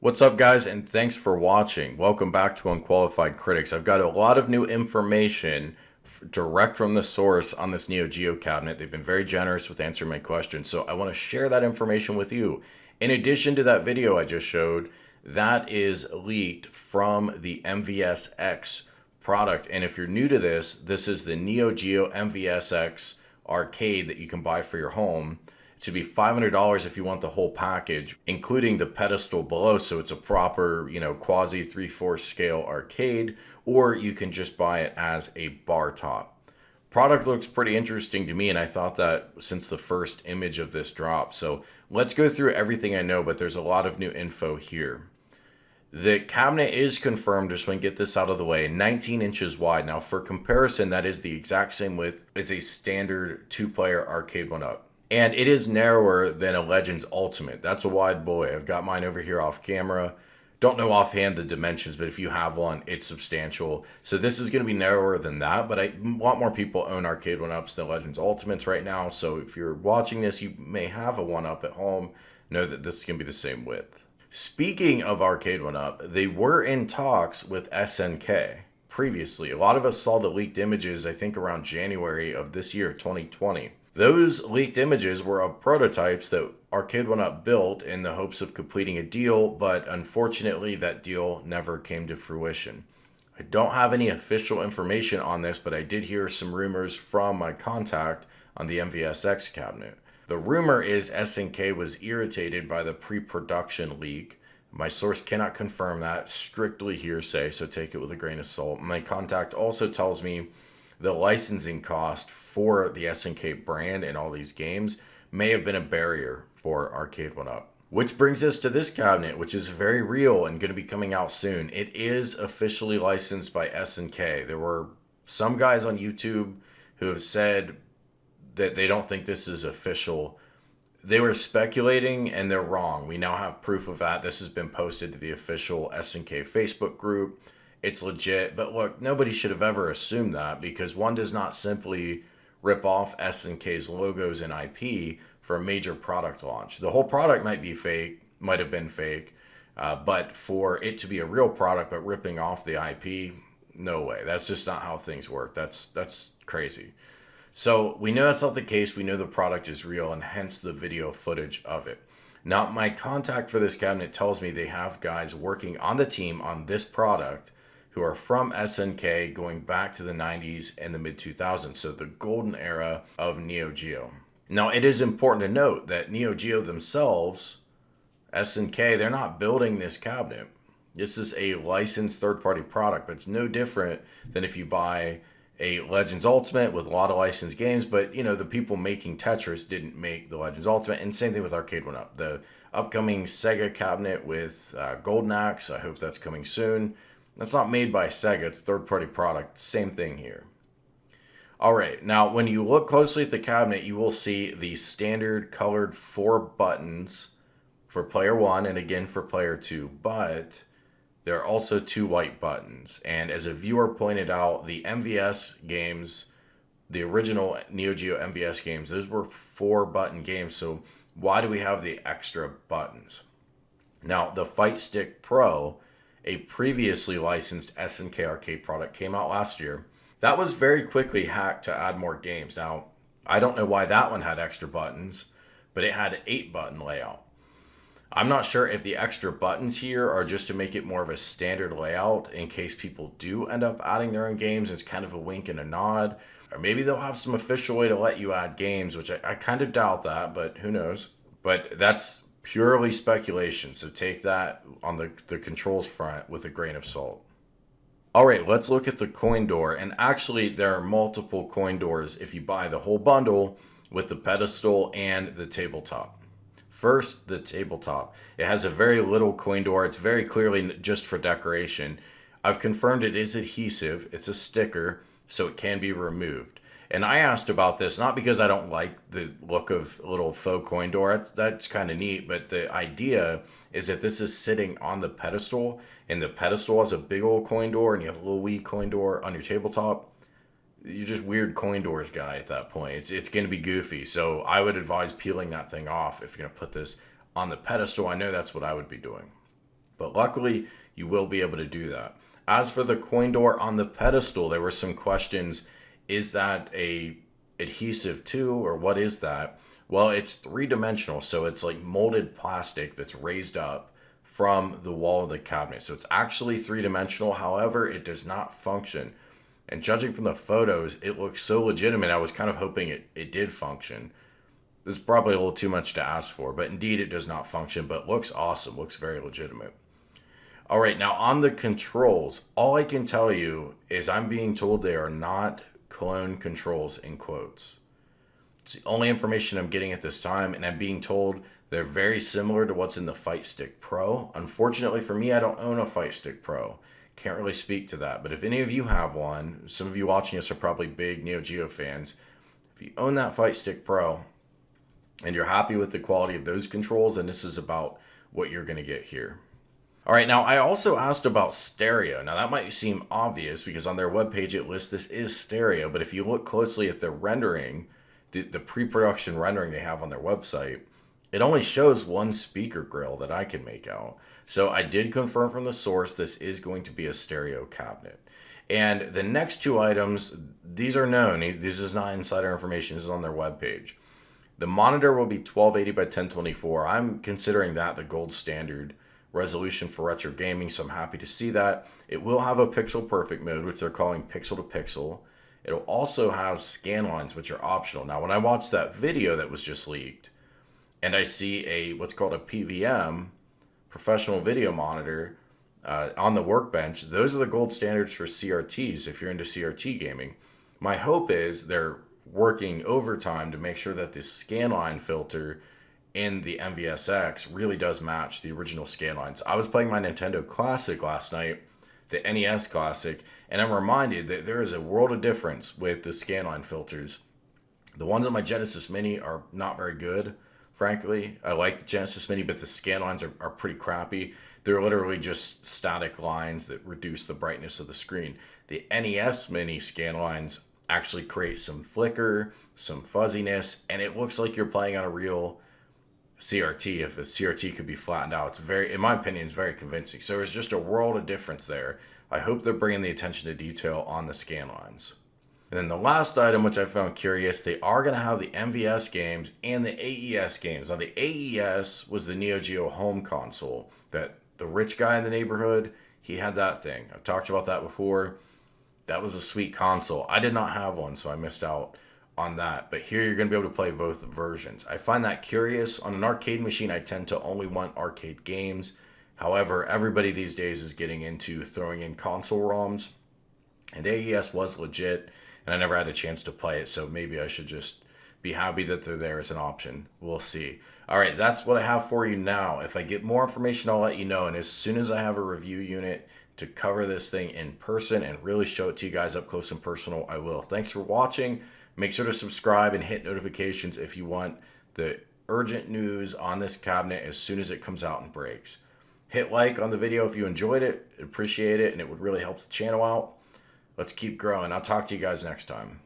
What's up, guys, and thanks for watching. Welcome back to Unqualified Critics. I've got a lot of new information direct from the source on this Neo Geo cabinet. They've been very generous with answering my questions, so I want to share that information with you. In addition to that video I just showed, that is leaked from the MVSX product. And if you're new to this, this is the Neo Geo MVSX arcade that you can buy for your home. It should be $500 if you want the whole package, including the pedestal below, so it's a proper, quasi 3/4 scale arcade, or you can just buy it as a bar top. Product looks pretty interesting to me, and I thought that since the first image of this dropped. So let's go through everything I know, but there's a lot of new info here. The cabinet is confirmed, just want to get this out of the way, 19 inches wide. Now, for comparison, that is the exact same width as a standard two-player arcade one-up. And it is narrower than a Legends Ultimate. That's a wide boy. I've got mine over here off camera. Don't know offhand the dimensions, but if you have one, it's substantial. So this is going to be narrower than that, but a lot more people own arcade one-ups than Legends Ultimates right now. So if you're watching this, you may have a one-up at home. Know that this is going to be the same width. Speaking of arcade one-up, they were in talks with SNK previously. A lot of us saw the leaked images, I think around January of this year, 2020. Those leaked images were of prototypes that Arcade One-Up built in the hopes of completing a deal, but unfortunately that deal never came to fruition. I don't have any official information on this, but I did hear some rumors from my contact on the MVSX cabinet. The rumor is SNK was irritated by the pre-production leak. My source cannot confirm that, strictly hearsay, so take it with a grain of salt. My contact also tells me the licensing cost for the SNK brand and all these games may have been a barrier for Arcade One-Up. Which brings us to this cabinet, which is very real and going to be coming out soon. It is officially licensed by SNK. There were some guys on YouTube who have said that they don't think this is official. They were speculating and they're wrong. We now have proof of that. This has been posted to the official SNK Facebook group. It's legit, but look, nobody should have ever assumed that, because one does not simply rip off SNK's logos and IP for a major product launch. The whole product might be fake, might have been fake, but for it to be a real product but ripping off the IP, no way. That's just not how things work. That's crazy. So we know that's not the case. We know the product is real, and hence the video footage of it. Now, my contact for this cabinet tells me they have guys working on the team on this product who are from SNK going back to the 90s and the mid-2000s, so the golden era of Neo Geo. Now, it is important to note that Neo Geo themselves, SNK, they're not building this cabinet. This is a licensed third-party product, but it's no different than if you buy a Legends Ultimate with a lot of licensed games, but the people making Tetris didn't make the Legends Ultimate, and same thing with Arcade One-Up. The upcoming Sega cabinet with Golden Axe, I hope that's coming soon. That's not made by Sega, it's a third-party product. Same thing here. Alright, now when you look closely at the cabinet, you will see the standard colored 4 buttons for player 1 and again for player 2, but there are also 2 white buttons. And as a viewer pointed out, the MVS games, the original Neo Geo MVS games, those were 4-button games, so why do we have the extra buttons? Now, the Fight Stick Pro, a previously licensed SNK arcade product, came out last year. That was very quickly hacked to add more games. Now, I don't know why that one had extra buttons, but it had an 8-button layout. I'm not sure if the extra buttons here are just to make it more of a standard layout in case people do end up adding their own games. It's kind of a wink and a nod. Or maybe they'll have some official way to let you add games, which I kind of doubt that, but who knows. But that's purely speculation, so take that on the controls front with a grain of salt. Alright, let's look at the coin door, and actually there are multiple coin doors if you buy the whole bundle with the pedestal and the tabletop. First, the tabletop. It has a very little coin door. It's very clearly just for decoration. I've confirmed it is adhesive. It's a sticker, so it can be removed. And I asked about this, not because I don't like the look of a little faux coin door. That's kind of neat, but the idea is if this is sitting on the pedestal, and the pedestal has a big old coin door, and you have a little wee coin door on your tabletop, you're just weird coin doors guy at that point. It's going to be goofy. So I would advise peeling that thing off if you're going to put this on the pedestal. I know that's what I would be doing. But luckily, you will be able to do that. As for the coin door on the pedestal, there were some questions. Is that a adhesive too, or what is that? Well, it's three-dimensional, so it's like molded plastic that's raised up from the wall of the cabinet. So it's actually three-dimensional. However, it does not function. And judging from the photos, it looks so legitimate. I was kind of hoping it did function. This is probably a little too much to ask for, but indeed it does not function, but looks awesome, looks very legitimate. All right, now on the controls, all I can tell you is I'm being told they are not clone controls in quotes. It's the only information I'm getting at this time, and I'm being told they're very similar to what's in the Fight Stick Pro. Unfortunately for me, I don't own a Fight Stick Pro. Can't really speak to that, but if any of you have one, some of you watching us are probably big Neo Geo fans. If you own that Fight Stick Pro and you're happy with the quality of those controls, then this is about what you're going to get here. All right, now I also asked about stereo. Now that might seem obvious because on their webpage it lists this is stereo, but if you look closely at the rendering, the pre-production rendering they have on their website, it only shows one speaker grill that I can make out. So I did confirm from the source this is going to be a stereo cabinet. And the next two items, these are known. This is not insider information. This is on their webpage. The monitor will be 1280 by 1024. I'm considering that the gold standard resolution for retro gaming, so I'm happy to see that. It will have a pixel perfect mode, which they're calling pixel to pixel. It'll also have scan lines, which are optional. Now, when I watched that video that was just leaked, and I see a what's called a PVM, professional video monitor, on the workbench, those are the gold standards for CRTs if you're into CRT gaming. My hope is they're working overtime to make sure that this scanline filter in the MVSX really does match the original scanlines. I was playing my Nintendo Classic last night, the NES Classic, and I'm reminded that there is a world of difference with the scanline filters. The ones on my Genesis Mini are not very good, frankly. I like the Genesis Mini, but the scanlines are pretty crappy. They're literally just static lines that reduce the brightness of the screen. The NES Mini scanlines actually create some flicker, some fuzziness, and it looks like you're playing on a real CRT. If a CRT could be flattened out, it's very, in my opinion, it's very convincing. So there's just a world of difference there. I hope they're bringing the attention to detail on the scan lines. And then the last item, which I found curious, they are going to have the MVS games and the AES games. Now, the AES was the Neo Geo home console that the rich guy in the neighborhood, he had that thing. I've talked about that before. That was a sweet console. I did not have one, so I missed out on that. But here you're going to be able to play both versions. I find that curious. On an arcade machine, I tend to only want arcade games. However, everybody these days is getting into throwing in console ROMs. And AES was legit, and I never had a chance to play it, so maybe I should just be happy that they're there as an option. We'll see. All right, that's what I have for you now. If I get more information, I'll let you know. And as soon as I have a review unit to cover this thing in person and really show it to you guys up close and personal, I will. Thanks for watching. Make sure to subscribe and hit notifications if you want the urgent news on this cabinet as soon as it comes out and breaks. Hit like on the video if you enjoyed it. Appreciate it, and it would really help the channel out. Let's keep growing. I'll talk to you guys next time.